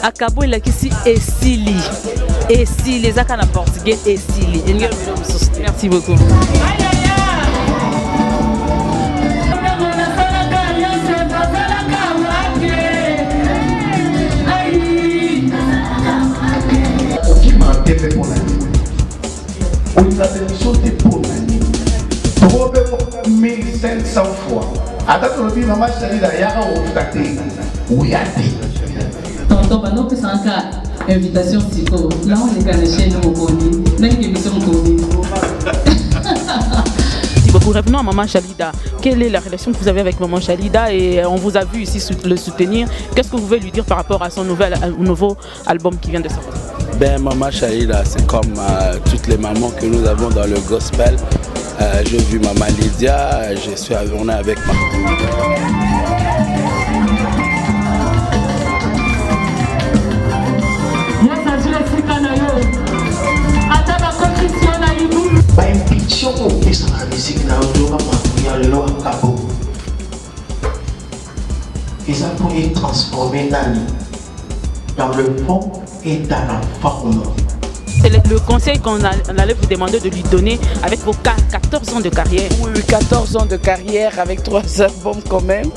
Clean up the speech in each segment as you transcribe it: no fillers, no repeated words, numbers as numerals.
Akabo elakisi esili. Esili ezaka na portugais esili. Merci beaucoup. La émission est pour l'année. 1500 fois. Attends, le maman Chalida, il y a un oui, tonton, nous faisons encore invitation psycho. Là, on est calé chez nous au Koni. Même émission Koni. Merci beaucoup. Revenons à Maman Chalida. Quelle est la relation que vous avez avec Maman Chalida? Et on vous a vu ici le soutenir. Qu'est-ce que vous pouvez lui dire par rapport à son nouveau album qui vient de sortir? Ben, Maman Chalida, c'est comme toutes les mamans que nous avons dans le gospel. J'ai vu Maman Lydia, on est avec Maman. Ils ont pu transformer Nani dans le fond et dans la forme. C'est le conseil qu'on allait vous demander de lui donner avec vos 14 ans de carrière. Oui, 14 ans de carrière avec 3 albums quand même.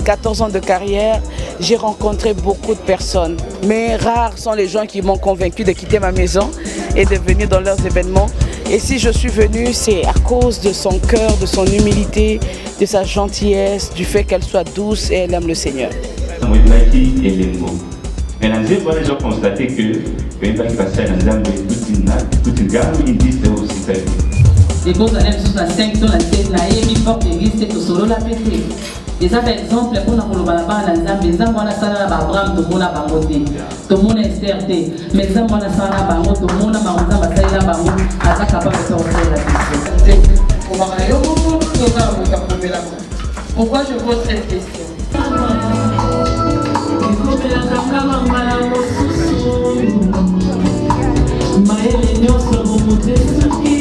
14 ans de carrière, j'ai rencontré beaucoup de personnes. Mais rares sont les gens qui m'ont convaincu de quitter ma maison et de venir dans leurs événements. Et si je suis venue, c'est à cause de son cœur, de son humilité, de sa gentillesse, du fait qu'elle soit douce et elle aime le Seigneur. Mais la deuxième fois, les gens constaté que quand il va passer à la toute une gamme, ils disent que c'est aussi fait. Les beaux années sur la 5 dans la 7, la émi porte l'église, c'est au solo la pété. Et ça, par exemple, pour nous, on a la Zambie, les hommes, on a ça là, Abraham, tout le monde a bangoté, tout le monde est certé. Mais les hommes, on a ça là, bango, tout le monde a bangoté, on a ça là, bango, à ça capable de faire la question. Pourquoi je pose cette question? Maele nyonso bomotesaki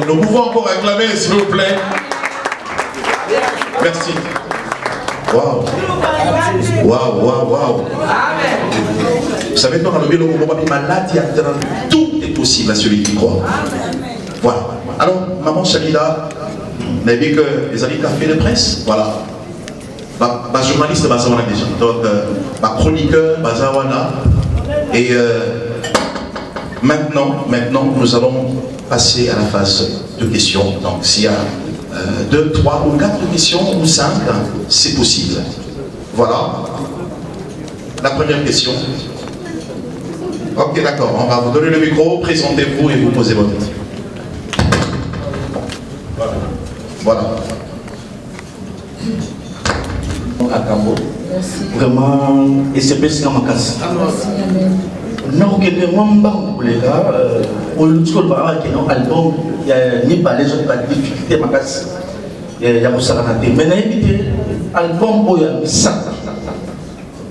Nous pouvons encore acclamer, s'il vous plaît. Merci. Waouh. Waouh, waouh, waouh. Vous savez, dans le milieu, tout est possible à celui qui croit. Voilà. Alors, maman Chalida, on a vu que les amis café de presse, voilà. Ma journaliste Bazawana déjà, donc ma chroniqueur Bazawana. Et maintenant, nous allons passer à la phase de questions. Donc, s'il y a 2, 3 ou 4 questions ou 5, c'est possible. Voilà. La première question. Ok, d'accord. On va vous donner le micro, présentez-vous et vous posez votre question. Voilà. À Cambo. Vraiment, et c'est presque ma casse. Non, que les membres pour les gars, au lieu de album, il y a ni pas les autres pas de difficulté ma casse. Il y a beaucoup ça mais n'évitez album où il y a ça.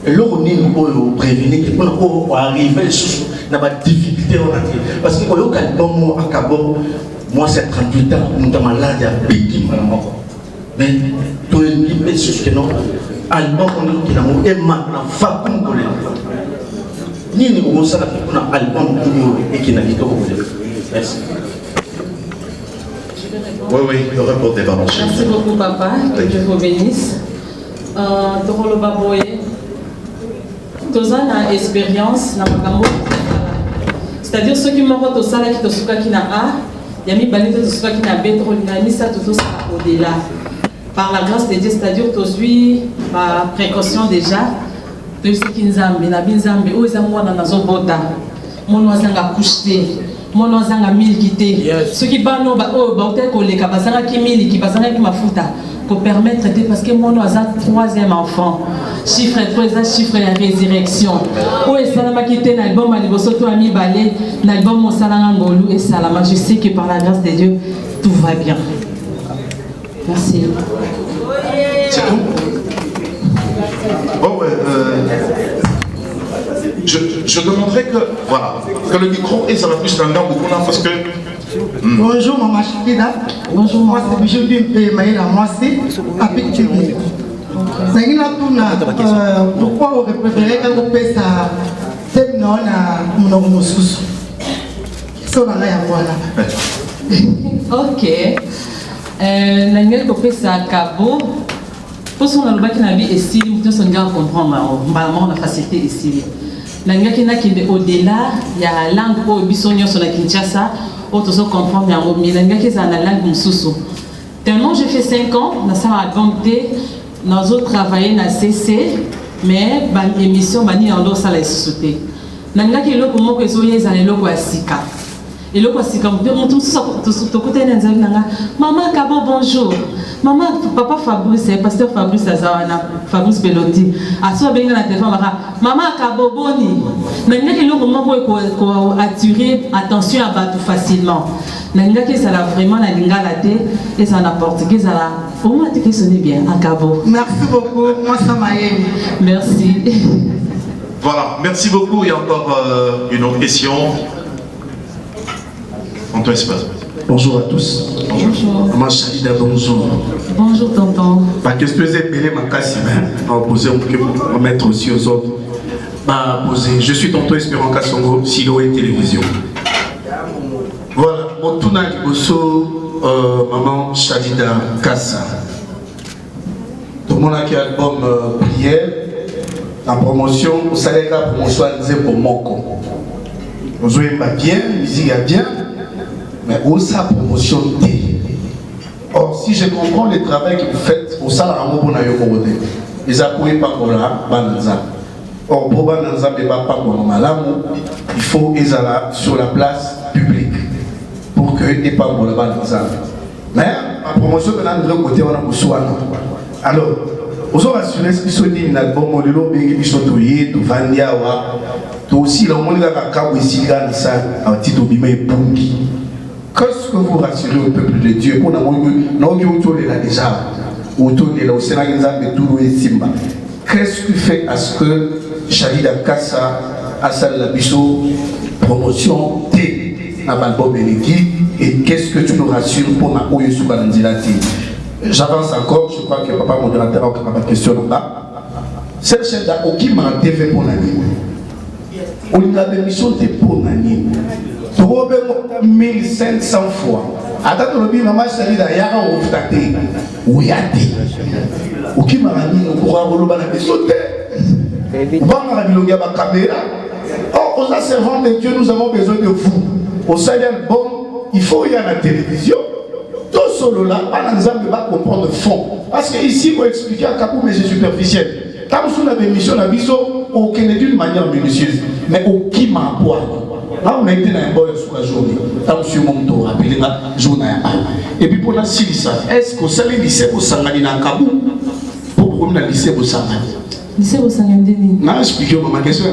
Et là on est pour prévenir que pour arriver n'a pas de difficulté parce que quand album à Cambo, moi c'est 38 ans, nous sommes malades à piquer mais tout le monde est sûr que non album qui n'a pas maintenant fa pour ni ni on s'en a fait pour un album et qui n'a pas été merci. Oui, le reporter va marcher. Merci beaucoup papa, que Dieu vous bénisse. Tokolo Baboye, tous ans expérience na makambo. C'est-à-dire ceux qui m'ont au sala qui te souka qui n'a a, yami balé te souka qui n'a bétro, n'a mis ça tout ça au-delà. Par la grâce de Dieu, c'est-à-dire aujourd'hui, par précaution déjà, tout ce qui nous a mis, na binzambe, où est-ce que moi dans nos bota, mon oisanga couché, mon oisanga milité, ceux qui banent au hôtel collègue, basanga qui mili, qui basanga qui mafuta, pour permettre de parce que mon oisin troisième enfant, chiffre 3, chiffre la résurrection. Où est-ce que ma quitté l'album aliboso to ami balé, l'album mon salanga ngolu et salama. Je sais que par la grâce de Dieu, tout va bien. Merci. C'est tout. Bon, je demanderais que, voilà, que le micro et ça va plus standard beaucoup là parce que. Bonjour maman Chikida. Bonjour. Moi c'est Bijou Dimpe Maïla. Moi c'est Apik Tibi. Pourquoi vous préférez que vous passiez ça c'est non à mon sous. C'est là ya voilà. Ok. Nangel ko pesa Cabo. Pour son alba qui n'a vie ici, nous sommes bien comprendre vraiment la facilité ici. Nangel qui n'a qui au-delà, il y a langue au bisonio sur la Kinshasa, autres se comprendre bien mais nangel qui ça la langue mususu. Tellement j'ai fait 5 ans, dans ça a augmenté, nous avons travaillé dans CC, mais ban émission bani en dos ça la société. Nangel qui loko moko ezoye za loko asika. Et le quoi c'est comme tout côté nanga maman Cabo bonjour maman papa Fabrice pasteur Fabrice Azawana Fabrice Belondi a soit bien la téléphone maman Cabo boni mais il y a le moment pour attirer attention à battre facilement nanga que ça l'a vraiment la lingala et ça en portugais ça là au moins tu sonnes bien à Cabo. Merci beaucoup moi ça m'a aidé. Merci. Voilà, merci beaucoup. Il y a encore une autre question. Antoine Espace. Bonjour à tous. Bonjour. Maman Chalida, bonjour. Bonjour tonton. Pas que je ai belé ma casse, on va poser, on va mettre aussi aux autres. Je suis tonton Espérant Kassongo, Silo et Télévision. Voilà, mon tournage maman Chalida Kassa. Tout le monde a qui album Prière, la promotion, vous savez la promotion pour Moko. Vous jouez pas bien, musique est bien. Mais où ça promotion dit. Or, si je comprends le travail que vous faites, au salaire à mon bon les appuyer pas pour la banza. Or, pour banza, mais pas pour malamu, il faut les sur la place publique pour que et pas pour la banza. Mais la promotion de l'autre côté, on a besoin. Alors, vous avez assuré ce qui sont dit, l'album, on l'a bien, ils sont touillés, tout vandia, tout aussi, là, on a un cas où ici, là, ça, un petit obimé pungi. Qu'est-ce que vous rassurez au peuple de Dieu? On a autour de la déjà, autour de la Sénat de Toulou et Simba. Qu'est-ce qui fait à ce que Chalida Kassa, Assal Labiso, promotion T? na l'album Eleki et qu'est-ce que tu nous rassures pour ma Oyo Soukanandilati. J'avance encore, je crois que papa modérateur a ma question là. Cette chaîne là, qui m'a TV pour l'année. On a des missions de pour l'année. 1500 fois. Attends, le bien, maman, c'est là, y'a un ouf ou y'a ou qui m'a dit, on pourra rouler la maison. On va me la caméra. Oh, aux servants de Dieu, nous avons besoin de vous. Au salaire bon, il faut y aller à la télévision. Tout solo là, on ne va pas comprendre le fond. Parce que ici, pour expliquer à Kabou, mais c'est superficiel. Quand vous avez une mission, aucune d'une manière minutieuse, mais aucun m'emploi. Là, on a été dans un bon journée. Là, on sur mon tour, appelé la journée. Et puis pour la Silissa, est-ce que ça, le lycée pour Sangani dans Kabou? Pour le lycée pour Sangani. Lycée pour Sangani? Non, expliquez-moi ma question.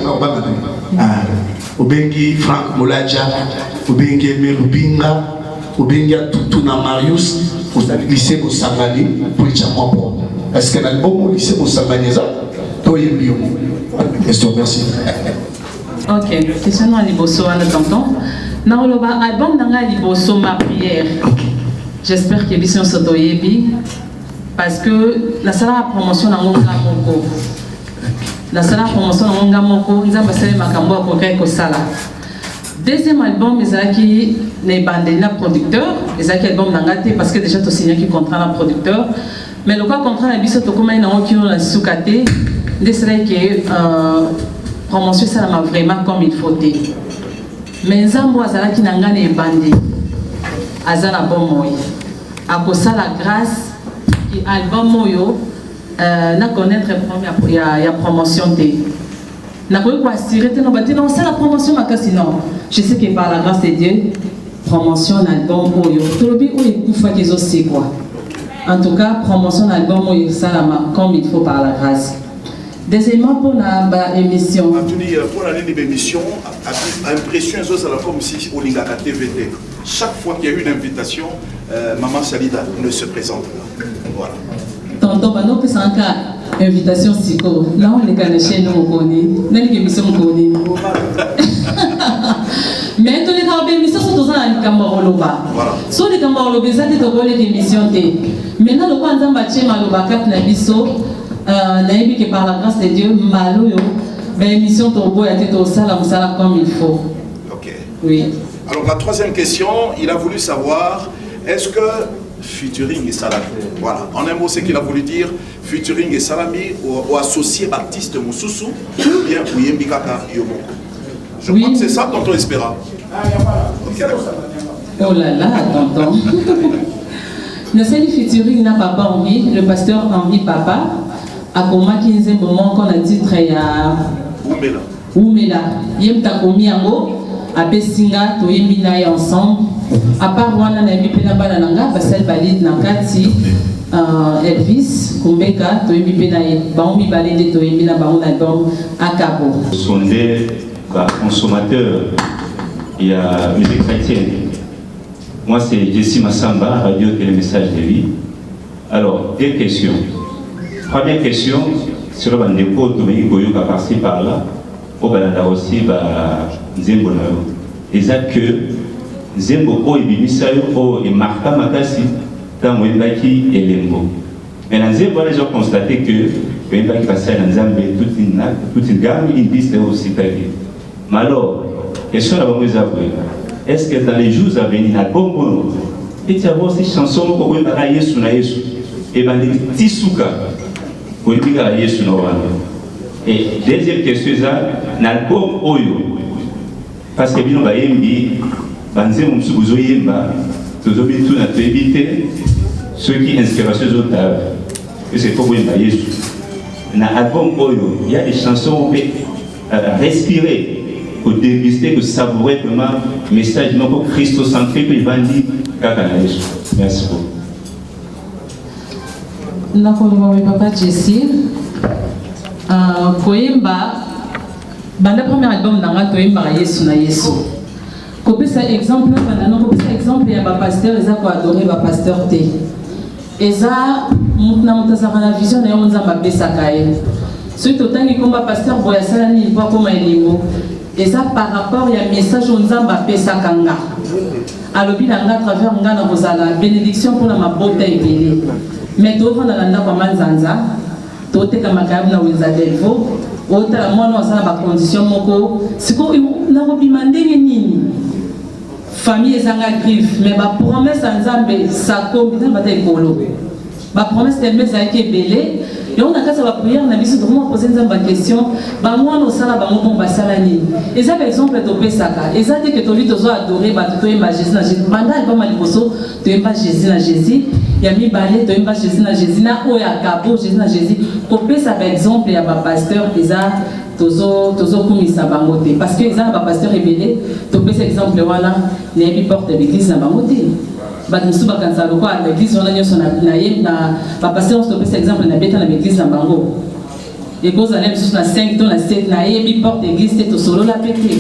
Au Bengi, Franck Moladja, au Bengi Merubinga, au Bengi Tutuna Marius, au lycée pour Sangani, pour le Japon. Est-ce que l'album au lycée pour Sangani, ça? Question, merci. Ok, question à Liboso, à tonton. Dans l'album d'Anga Liboso, ma prière. J'espère que Bisson Sotoyebi, parce que la salle de promotion dans Monga Moko. La salle de promotion dans Monga Moko, ils ont passé ma cambo à Kokeko Sala. Deuxième album, ils ont qui n'est bandé na producteur, ils ont qui album d'Angate, parce que déjà, tu signé qui contrat un producteur. Mais le cas contrat la Bisson Tokoma, ils ont qui ont la soukate. C'est que promotion ça m'a vraiment comme il faut. Mais Zambo azala qui n'anga ne bandi azala bon moy. A cause la grâce qui album moyo na connaître premier il y a promotion té. Na quoi assurer te no bati non c'est la promotion ma sinon. Je sais que par la grâce de Dieu promotion album moyo. Tout le bien où il kufa qu'ils aussi quoi. En tout cas promotion album moyo ça comme il faut par la grâce. Deuxièmement, pour l'émission. Pour l'année d'émission, impression comme si au Lingaka TVT. Chaque fois qu'il y a eu une invitation, Maman Salida ne se présente pas. Voilà. Tonton, nous faisons un cas invitation psycho. Là, on est gagné chez nous, on connaît. Dans l'émission, on connaît. Mais tous les cas d'émission sont tous en Camaroloba. Sur les Camaroloba, ça c'est au rôle d'émission. Maintenant, le point de match, Maloba, Cap Nabiso. Naïbi que par la grâce de Dieu, Maloyo, l'émission Tobo a été au salam comme il faut. Ok. Oui. Alors la troisième question, il a voulu savoir, est-ce que featuring et salami, voilà, en un mot c'est qu'il a voulu dire featuring et salami ou associé Baptiste Moussoussou ou bien Ouyembi Kaka Yomoko. Je crois que c'est ça tonton Espera. Okay. Oh là là, tonton. Le seul featuring n'a pas Henri, le pasteur Henri Papa. À comment qu'il y a un moment qu'on a dit très à Oumela. Yem takomi ango, à Bessinga, to yemina ensemble. À part Wana na yemi pena bananga, Basel Balid Nankati, Elvis, Kumbeka, to yemi pena baomi balide to yemina baon album Akabo. Sondé, consommateur, il y a musique chrétienne. Moi c'est Jessie Massamba, Radio Télémessage de vie. Alors, deux questions. Première question, sur le dépôt de Mégoyo qui a passé par là, au Canada aussi, Zembo. Déjà que Zembo est Bimisayo et Marca Makasi, dans Wembaki et Lembo. Maintenant, Zembo a déjà constaté que Wembaki passait dans Zambé toute une gamme, il dit c'est aussi tagué. Mais alors, question d'abord, est-ce que dans les jours à venir, il y a bon bon, et tu as aussi chansons pour Wembaki Yesu na Yesu, et ben des petits soukas. Et deuxième question, c'est l'album Oyo. Parce que nous avons dit, ceux qui inspirent ces autres, c'est pour vous. Dans l'album Oyo, il y a des chansons respirer, pour déguster, pour savourer vraiment le message non christocentrique que les bandits. Merci beaucoup. Nakoloba papa Jessie koyemba banda premier album nanga toyemba Yesu na Yesu kopesa exemple banda kopesa exemple ya ba pasteur eza ko adorer ba pasteur te eza mutna mutazaka na vision na yonza mabesa kae so totangi komba pasteur boya sala ni kwa koma elingo eza par rapport ya message onza mabesa kanga alobi na nga à travers nga na kozala bénédiction pour la mabota ebele mais tovanda na ndako ya manzanza toteka makayabu na wenza delvo otala mwana azala bacondition moko sikoyo nakobima ndenge nini famille ezanga griffe mais bapromese ya nzambe sakombi nzambe bata ekolo bapromese teleme ezalaki ebele yango na kati ya bapriere na biso tokomona pose nzambe baquestion bamwana osala bango mpo basala nini eza baexemple topesaka eza te ke toli tozo adore bato toyemba jésus na jésus banda album ya liboso toyemba jésus na jésus ya mibale toyemba jésus na jésus na oyo akabo jésus na jésus kopesa baexemple ya bapasteur eza tozokumisa bango te parce que eza na bapasteur ebele topesa exemple wana nayebi porte ya l'église na bango te bato mosusu bakanisa lokola l'église wana nyonso na bapasteur nyonso topesa exemple na beta na baeglise na bango ekozala mosusu na 5 to na 7 nayebi porte église te tosolola mpe te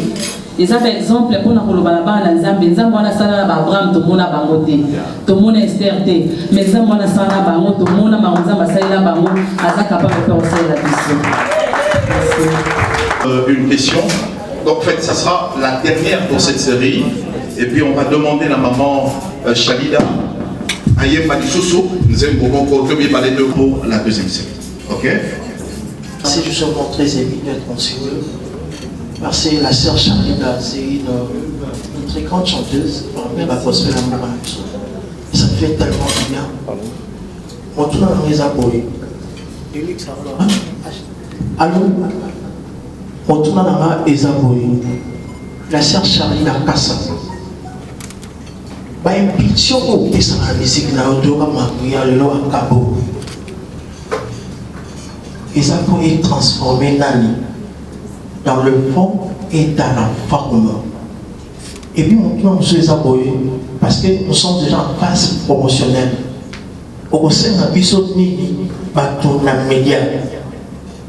eza baexemple mpona koloba na bana na nzambe nzambe wana asala na baabraham tomona bango te tomona ester te mais nzambe wana asala na bango tomona bango nzambe asalela bango aza capable mpe kosalela biso. Une question. Donc, en fait, ça sera la dernière pour cette série. Et puis, on va demander la maman Chalida, Ayem Badissoso, nous aimons encore parler de pour la deuxième série. Ok? Merci, je suis vraiment très ému d'être monsieur. Parce que la sœur Chalida, c'est une très grande chanteuse. Parmi la gospel amour. Ça me fait tellement bien. On tourne dans les abonnés. Allô? On tourne dans les abonnés. La sœur Chalida Kassa. Bah, une pitié au pire sur la musique, na odoka makuya le lo akabo. Ils ont été transformés dans le fond et dans la forme. Et puis maintenant, nous les abonnés parce que nous sommes déjà en phase promotionnelle. Au sein de l'épisode Nini, bateau na média.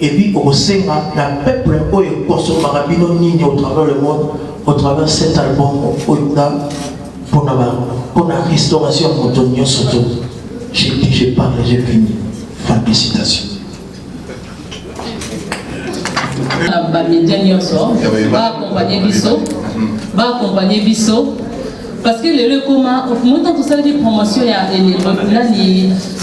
Et puis au sein de la peuple où il consomme Marabino Nini au travers le monde, au travers de cet album, pour la restauration de Antonio Soto. J'ai dit, j'ai parlé, j'ai fini. Félicitations. Va accompagner Bisso parce que le comment montant tout ça des promotions les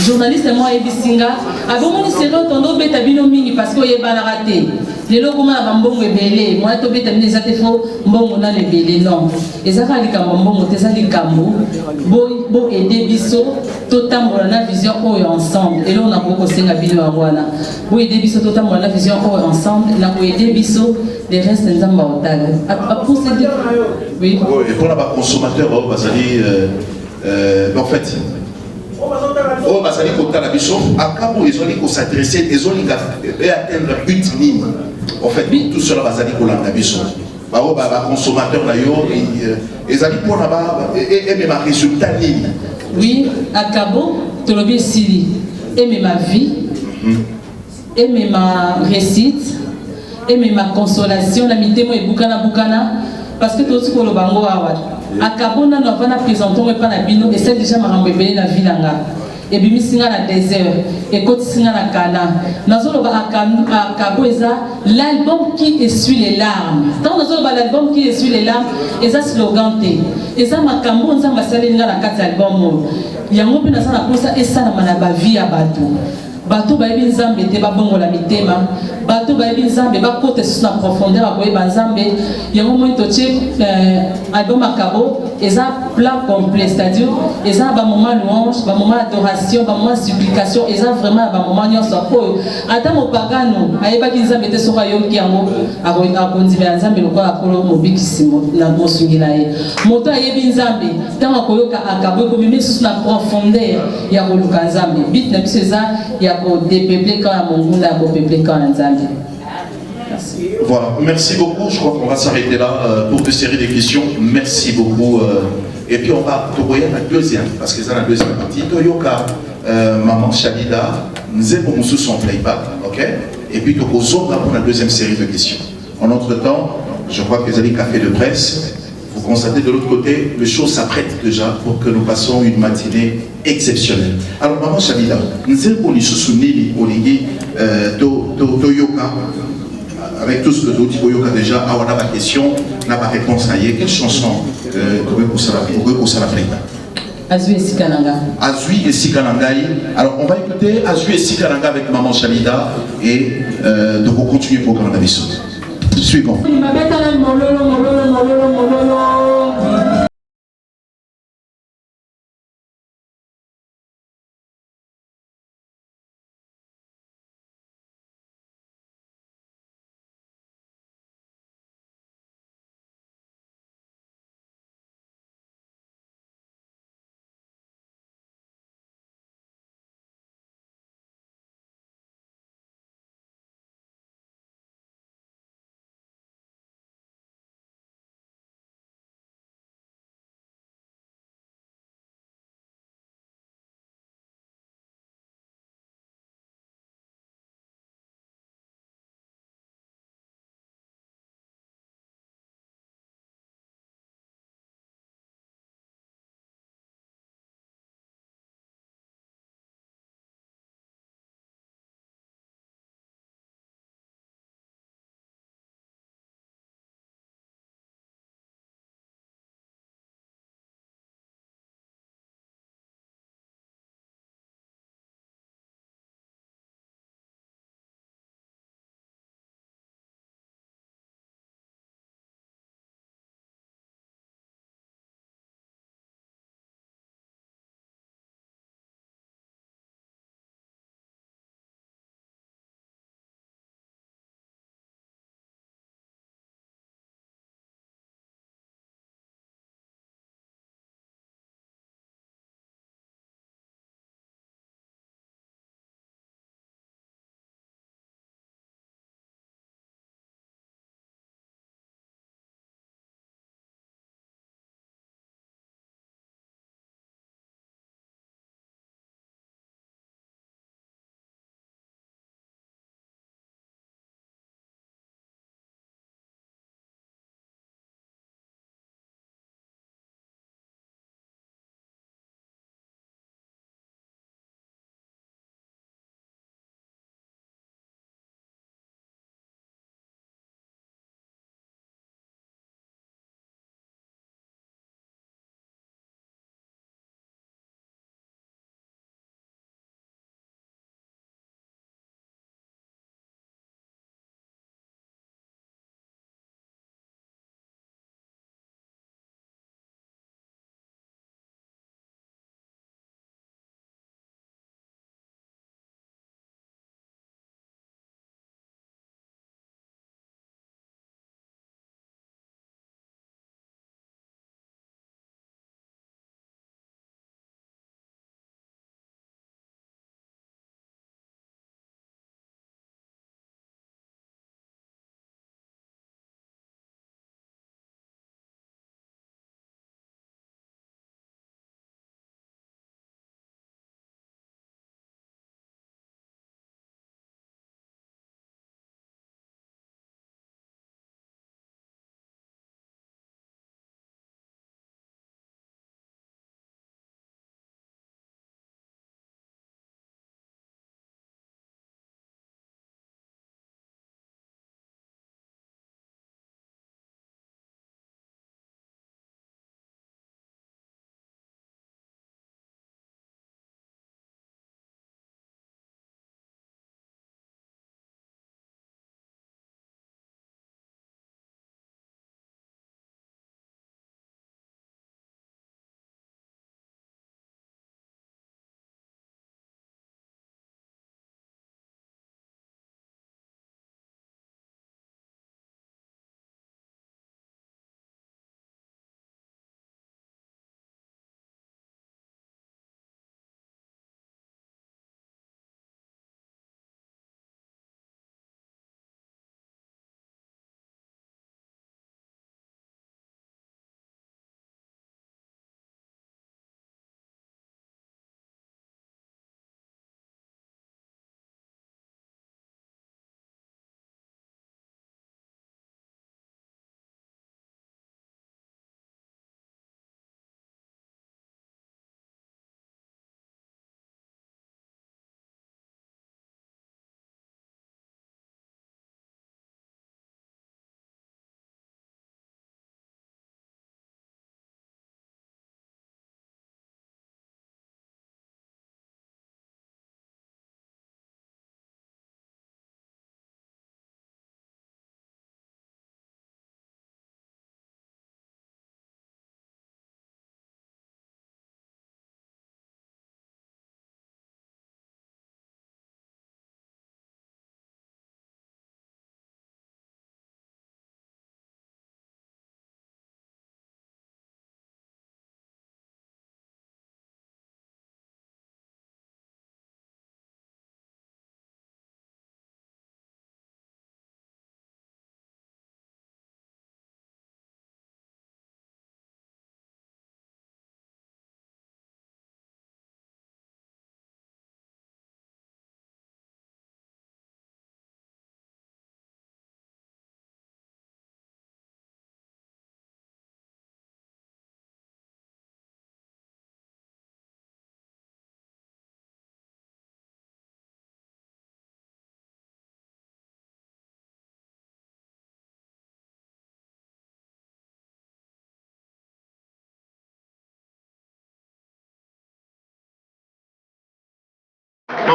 journalistes moi et Bisinga a bon c'est là tondo beta bino mini parce que y a raté les locaux ma bambongo ebele moi to beta les atefo mbongo na lebele non ezaka likambo mbongo tesa likambo bo aider Bisso totambola na vision oyo ensemble et là on a beaucoup senga bino wana bo aider Bisso totambola na vision oyo ensemble na ko aider Bisso les restes nzamba otala pour cette oui et pour la consommateur en fait oh basali kotala biso akabo ezoli ko s'adresser ezoli et atteindre but ligne en fait tout cela basali kolanda biso ba consommateur na yo ezali pour na ba et même résultat ligne oui akabo tolobi sili et ma vie et ma récite et ma consolation la mitemo et bukana parce que tout ce que le bango awa akabona na vana présenton pas na bino et c'est déjà marambo ebele na vilanga et bimi singa na désert et côté singa na kana nazolo ba akabo eza l'album qui essuie les larmes tant nazolo ba l'album qui essuie les larmes eza slogan te eza makambo nzamba salinga na kati album yango pe na sana kosa esala mana ba vie ya bato bayebi nzambe te babongola mitema bato bayebi nzambe bakota susu na profondeur akoyeba nzambe yango moi totie album akabo eza plat complet c'est-à-dire eza bamoment louange bamoment adoration bamoment supplication eza vraiment bamoment nyonso oyo ata mopagano ayebaki nzambe te soki ayoki yango akondimela nzambe lokola akolo mobikisi na mosungi na ye moto ayebi nzambe ntango akoyoka akabo ekomimi susu na profondeur ya koluka nzambe bit na biso eza ya kodepeuple quand ya mongunda ya kopeuple quand ya nzambe. Voilà, merci beaucoup. Je crois qu'on va s'arrêter là pour une série de questions. Merci beaucoup. Et puis on va tourner la deuxième, parce que c'est la deuxième partie. Toyoka, maman Chalida, nous avons son playback, ok? Et puis pour la deuxième série de questions. En entre-temps, je crois que vous avez café de presse. Vous constatez de l'autre côté, les choses s'apprêtent déjà pour que nous passions une matinée exceptionnelle. Alors maman Chalida, nous avons Toyoka. avec tout ce que nous disons déjà, on a ma question, on a ma réponse à quelle chanson pour ça la Azui et Sikananga. Azui et Sikanangaï. Alors on va écouter Azui et Sikananga avec Maman Chalida et de continuer le programme d'Avisson. Suivant.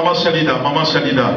Maman Shalida, Maman Shalida.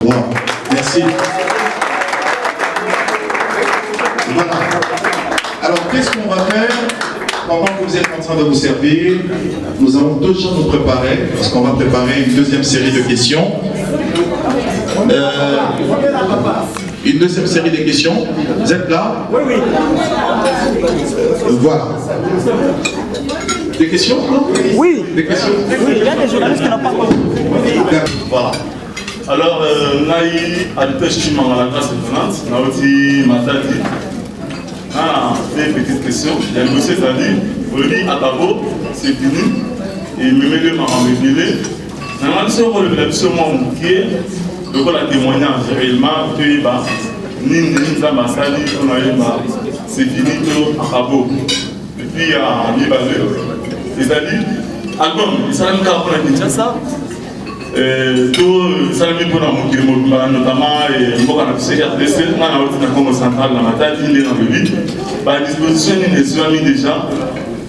Wow. Merci. Voilà. Alors, qu'est-ce qu'on va faire pendant que vous êtes en train de vous servir? Nous allons déjà nous préparer, parce qu'on va préparer une deuxième série de questions. Une deuxième série de questions. Vous êtes là? Oui, oui. Voilà. Des questions? Oui. Des questions? Oui, il y a des journalistes qui n'ont pas compris. Voilà. Alors, Naï a le pêche à la grâce de France, Naouti Matadi. Ah, des petites questions. Il y a le monsieur qui a dit, Oli Akabo, c'est fini. Et il me met le marron révélé. Normalement, si on relève absolument qui est, donc on a témoignage réellement que ni Zambasali, on a eu c'est fini tout Akabo. Et puis il y a Libalé. C'est-à-dire, album, il s'est même carrément à Kinshasa. Tout ça me donne un mot notamment et beaucoup de CRDC, on a aussi Congo central la Matadi, il est dans le vide. Par disposition, il est déjà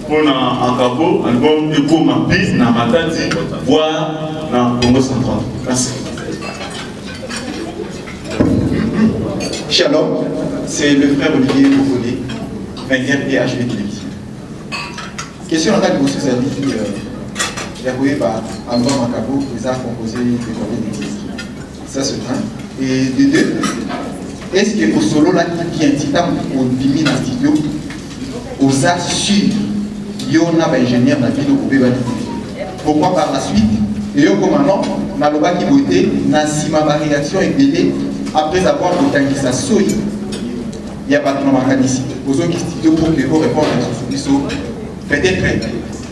pour un Akabo, album Eco Mapi, na Matadi, voire dans Congo central. Merci. Shalom, c'est le frère Olivier Bokolé, vainqueur PHV Télévision. Question en tant que vous avez dit, par album Akabo, vous avez composé des combien de titres? Ça c'est un. Et de deux, est-ce que au solo là qui est un titre au Bimi dans le studio, aux arts sur il y a un ingénieur dans la ville au Bébali? Pourquoi par la suite, et yo comme un nom, na loba qui voté, na sima ma réaction est belée après avoir voté sa soy. Il n'y a pas de nom ici. Aux autres studio pour que vous répondez à ce peut-être,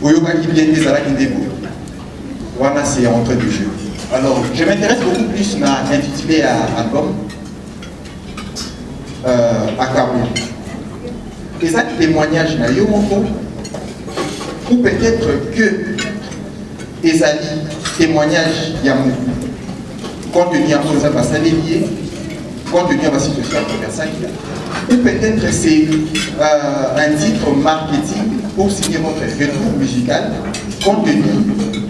au yoga qui vient des alaks qui déboutent. Voilà, c'est entrée du jeu. Alors, je m'intéresse beaucoup plus à intituler à album Akabo. Et ça, témoignage na Yomoko, ou peut-être que Ezali, témoignage Yamou, compte tenu à cause de ça lié, compte tenu à la situation ou peut-être c'est un titre marketing pour signer votre retour musical, compte tenu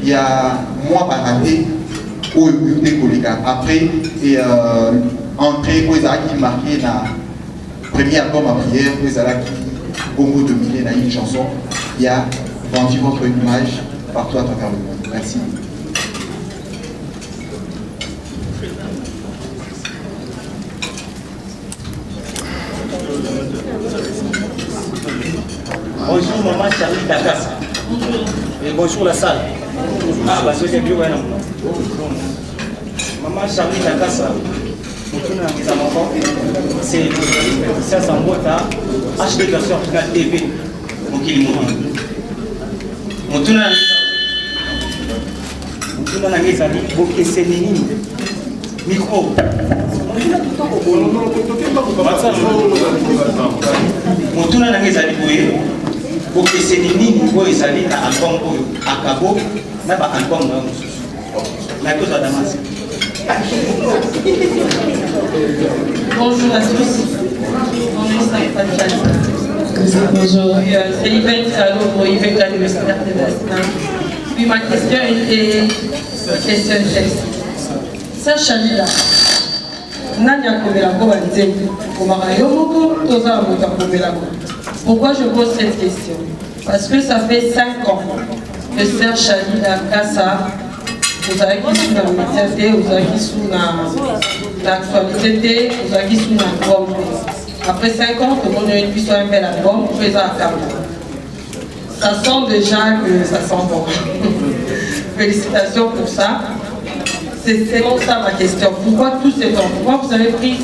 il y a moins baraté au des collègues après et entrée où ils ont marqué le premier album à prière où ils ont Congo dominé dans une chanson, il y a vendu votre image partout à travers le monde. Merci. Bonjour maman Charlie Dakas. Et bonjour la salle. Ah bah c'est bien ouais non. Maman Charlie Dakas. C'est ça s'embota HD version finale TV. Mokili Motuna na ngezali bokese nini micro Motuna na ngezali boye bokese nini boye ezali na album oyo Akabo na ba album na mosusu na koza Damas. Bonjour à tous. Bonjour, c'est Yvette Salo, Yvette à l'Université de l'Est. Puis ma question était question geste. Ça Chalila. Nanya Komelako Banzembe. Pourquoi je pose cette question? Parce que ça fait 5 ans que Sœur Chalila Kassa, vous avez qui sont dans la médiaté, vous avez qui sont dans l'actualité, vous avez qui sont dans le groupe. Après 5 ans, tout le monde a une puissance un bel album, vous faites ça à Cabo. Ça sent déjà que ça sent bon. Félicitations pour ça. C'est vraiment ça ma question. Pourquoi tout ce temps? Pourquoi vous avez pris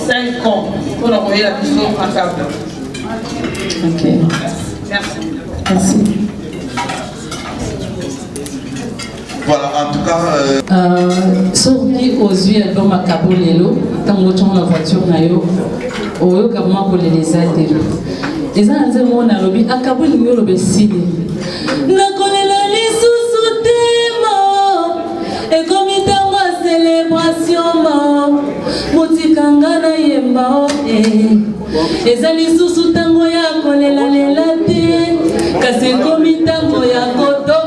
5 ans pour envoyer la puissance à Cabo? Ok. Merci. Merci. Voilà, en tout cas... Sorti aux yeux album à Cabo Lelo, quand on est en voiture, on est vraiment pour les aider. Les gens disent moi na lobi à Cabo Lelo le besini. Na kolela li susutema et comme itanga célébration ma motikanga na yemba eh ezali susutango ya kolela lela te kasi comme tango ya koto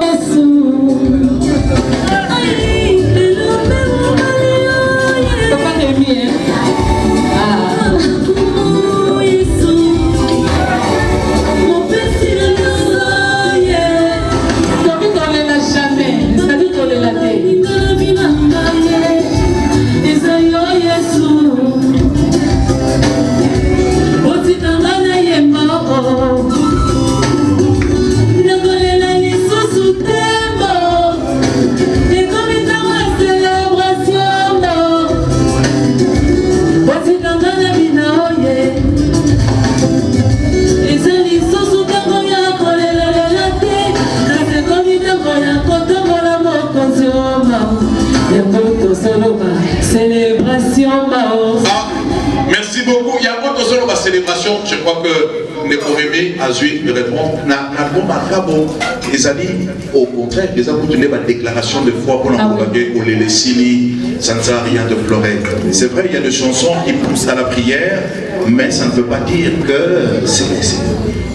aimé Azui répondre l'album Akabo. Les amis, au contraire, les ont donné ma déclaration de foi pour l'encourager au Lélessini, ça ne sert à rien de pleurer. C'est vrai, il y a des chansons qui poussent à la prière, mais ça ne veut pas dire que c'est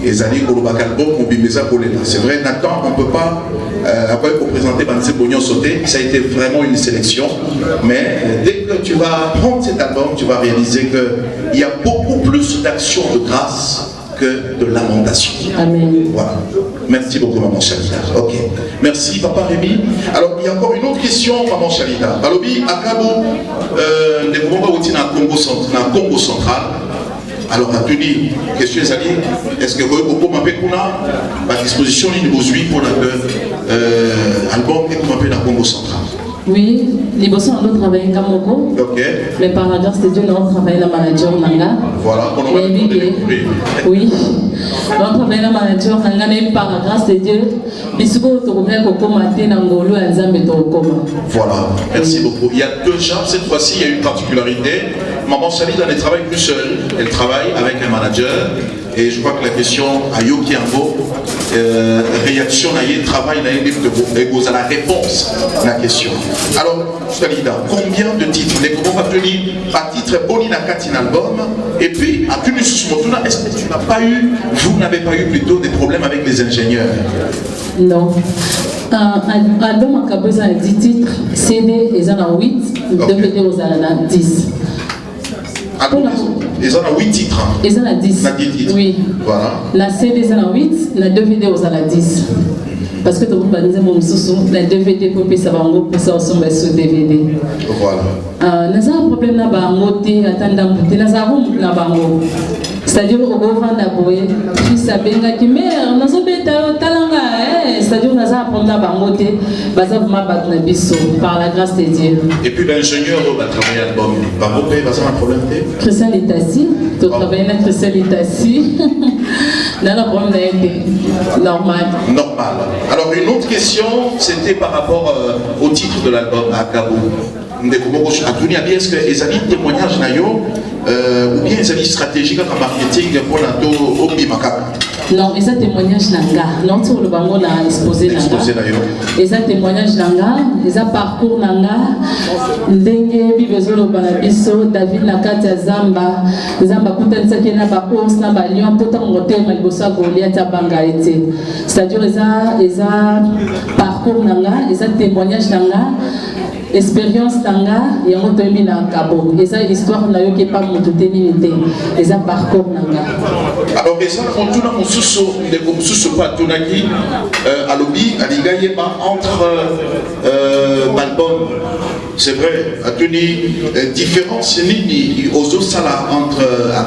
les amis pour le album on bimeza pour les. C'est vrai, Nathan, on ne peut pas après pour présenter Banse Bognon Sauté, ça a été vraiment une sélection, mais dès que tu vas prendre cet album, tu vas réaliser qu'il y a beaucoup plus d'actions de grâce que de lamentation. Amen. Voilà. Merci beaucoup, maman Chalida. Ok. Merci, papa Rémi. Alors, il y a encore une autre question, maman Chalida. Balobi, à Cabo, les Congo central. Alors, à Tuni, question est-ce que vous pouvez m'appeler à disposition de Bozui pour l'album et vous m'appelez dans Congo central? Oui, les bossons ont travaillé comme Moko. Ok. Mais par la grâce de Dieu, nous avons travaillé la manager Nanga. Voilà, on va oui. Nous avons travaillé la manager Nanga, mais par la grâce de Dieu, Bisouko Tokobia Koko Maté Nangolo et Nzambe Tokoma. Voilà, merci beaucoup. Il y a deux genres, cette fois-ci, il y a une particularité. Maman Chalida ne travaille plus seule, elle travaille avec un manager. Et je crois que la question à Yoki Ambo, réaction à travail à la réponse à la question. Alors, Chalida, combien de titres? Les comment va tenir à titre Boni Nakatin album? Et puis, à Tunusus Motuna, est-ce que vous n'avez pas eu plutôt des problèmes avec les ingénieurs? Non. Album a besoin de 10 titres, CD, ils en ont 8, DVD, ils en ont 10. Ils en ont 8 titres. Ils en ont 10. Oui. Voilà. La CD, ils en ont 8, la DVD, ils en ont 10. Parce que tout le monde va dire que la DVD pour ça va en pour ça sur DVD. Voilà. Nous avons un problème là bas moté attendant pour nous avons là bas c'est-à-dire au vent d'abord puis ça benga qui mère nous sommes talanga c'est-à-dire nous avons un problème là bas moté basa vraiment battre na biso par la grâce de Dieu. Et puis l'ingénieur va travailler album va moté basa un problème té Christian Litassi tu travailles avec Christian Litassi dans le problème été normal. Alors une autre question, c'était par rapport au titre de l'album à Cabo. Est-ce que les amis témoignages ou bien les amis stratégiques en marketing pour l'auto au Bimakaka? Non, et ça témoignage nanga. Non, sur le bango na exposé nanga. Et ça témoignage nanga, et ça parcours nanga. Ndenge bibezolo banabiso David Nakata Zamba, Zamba kutanisa kena ba course na ba lion pourtant ngote malibosa Goliath abanga été. C'est-à-dire ça parcours nanga, et ça témoignage nanga. Expérience nanga et on te mis dans Cabo et ça histoire n'a eu que pas mon tout ténité et ça parcours nanga. Alors et ça on tourne mon sous les sous pas tournaki à lobby à ligaye pas entre album c'est vrai à tenir différence ni aux autres sala entre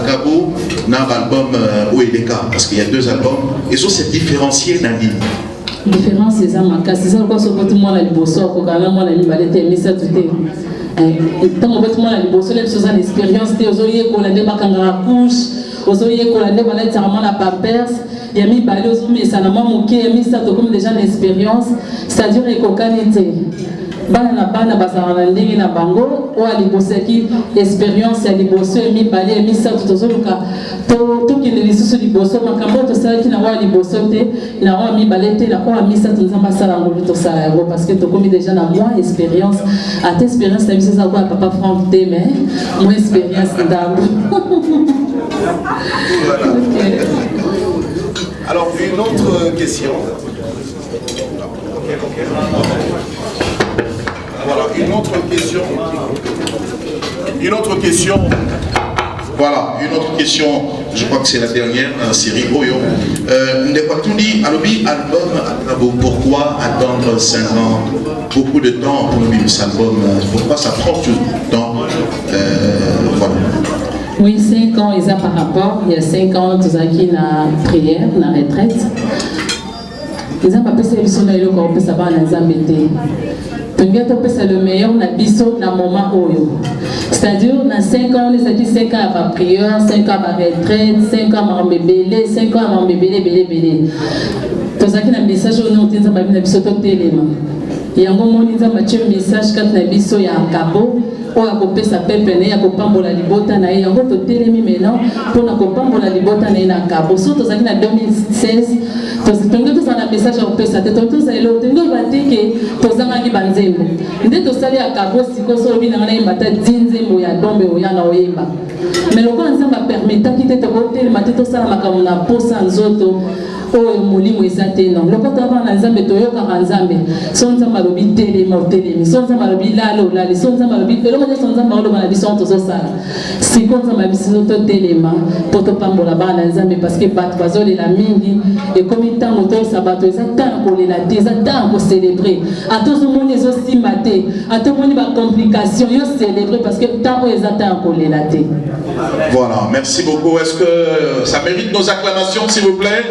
Cabo na album ou Eleka parce qu'il y a deux albums et ça c'est différencié dans l'île. Différence c'est ça ma casse c'est ça quoi ce petit moi la liboso ko kana moi la libalete mais ça tout est tant petit moi la liboso les choses en expérience té ozoye ko la ndeba kanga couche ozoye ko la ndeba la tarama la pampers ya mi balé ozomi ça na moi moké ya mi ça comme déjà l'expérience c'est-à-dire ko kanité bana basara ndenge na bango o alibosaki expérience ya liboso mi balé mi ça tout ozoluka to qui ne lisusu liboso makambo to sala ki na wa liboso te na wa mi balé te na ko mi ça tout nzamba sala ngolo to sala parce que to komi déjà na moi expérience à ta expérience na biso ça quoi papa Franck te mais moi expérience ndambo. Alors une autre question. Voilà, une autre question. Voilà, une autre question. Je crois que c'est la dernière série Oyo. Ndepatuni Alobi album. Pourquoi attendre 5 ans? Beaucoup de temps pour nous cet album. Pourquoi ça prend tout le temps? Voilà. Oui, 5 ans, ils ont par rapport. Il y a 5 ans, tout ça qui na prière, na retraite. Ils ont pas passé le son d'ailleurs quand on peut savoir les embêter. C'est le meilleur na biso na moment oyo. C'est-à-dire na 5 ans les acquis 5 ans à prière, 5 ans à retraite, 5 ans à mbébélé, 5 ans à mbébélé. Tout ça qui na message au nom tinza babi na biso to telema. Yango moni za mathieu message kat na biso ya Cabo oyo akopesa pepe na ye akopambola libota na ye yango totelemi maintenant mpona kopambola libota na ye na kabo so tozalaki na 2016 tolingi tozala na message ya kopesa te tozala eloko tolingi oyoba te ke tozangaki banzembo nde tosali ya kabo siko so olobi nanga nayemba ta 10 nzembo ya dombe oya na oyemba me lokola nzambe apermetaki te tokotelema te tosala makambo na posa nzoto oyo molimo eza te non loko toyaka na nzambe toyokaka nzambe so nzambe alobi telema otelemi so nzambe alobi lala olali so nzambe alobi eloko te so nzambe aloba na biso tozosala siko nzambe ya biso totelema mpo topambola bana na nzambe parceke bato bazolela mingi ekomi ntango toyesa bato eza ntango kolela te eza ntango kocelebre ata ozomoni ezosima te ata omoni bacomplication yo celebre parceke ntango eza ntango kolela te. Voilà, merci beaucoup. Est-ce que ça mérite nos acclamations, s'il vous plaît?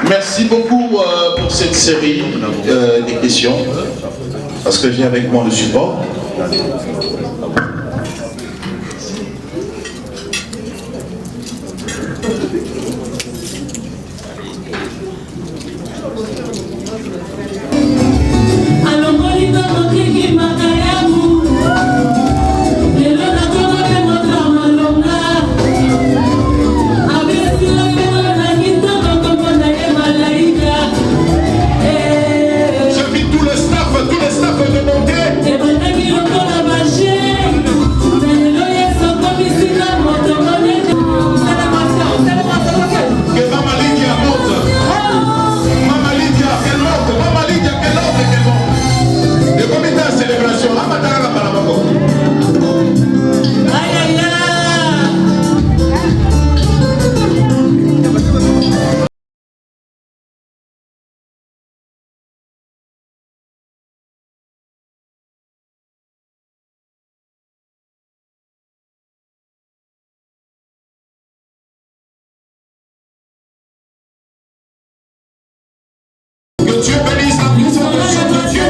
Merci beaucoup pour cette série des questions, parce que j'ai avec moi le support. Dieu bénisse la puissance de Dieu.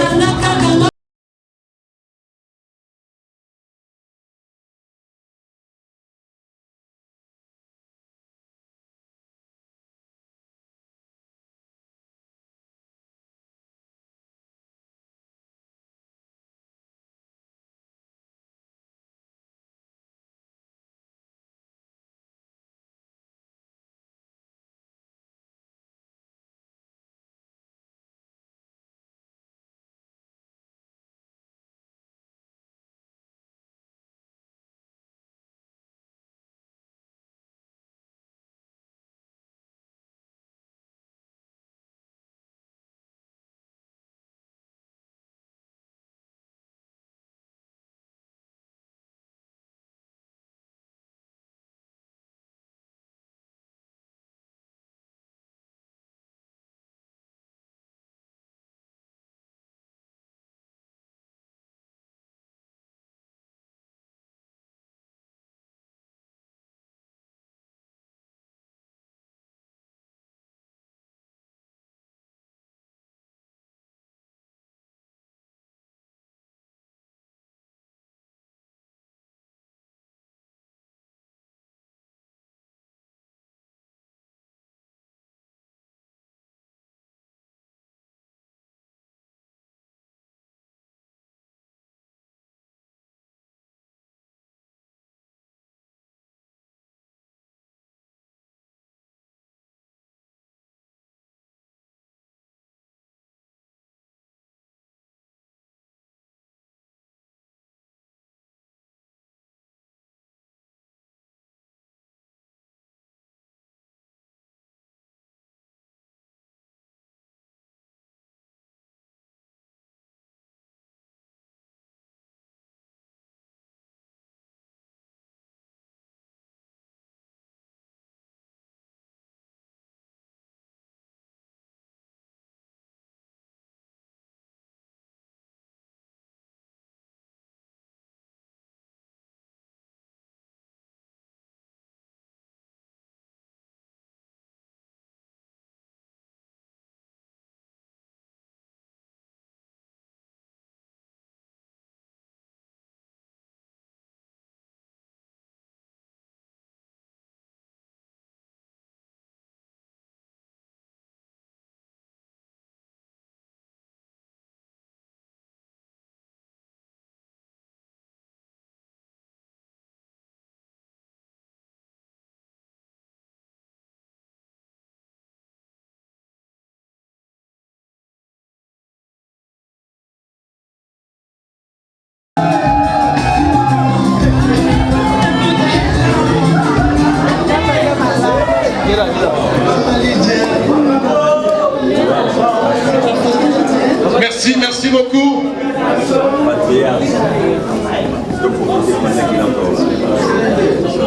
Merci, merci beaucoup.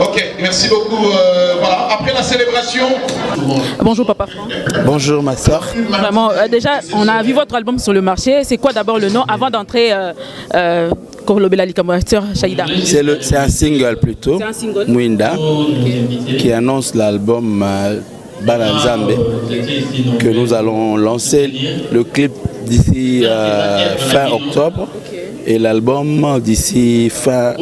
Ok, merci beaucoup. Voilà, après la célébration. Bonjour Papa Franck. Bonjour ma soeur. Vraiment, déjà, on a vu votre album sur le marché. C'est quoi d'abord le nom avant d'entrer Korlobela Likamouateur Shaïda? C'est un single plutôt. C'est un single. Mwinda, qui annonce l'album Balanzambe que nous allons lancer le clip d'ici fin octobre et l'album d'ici fin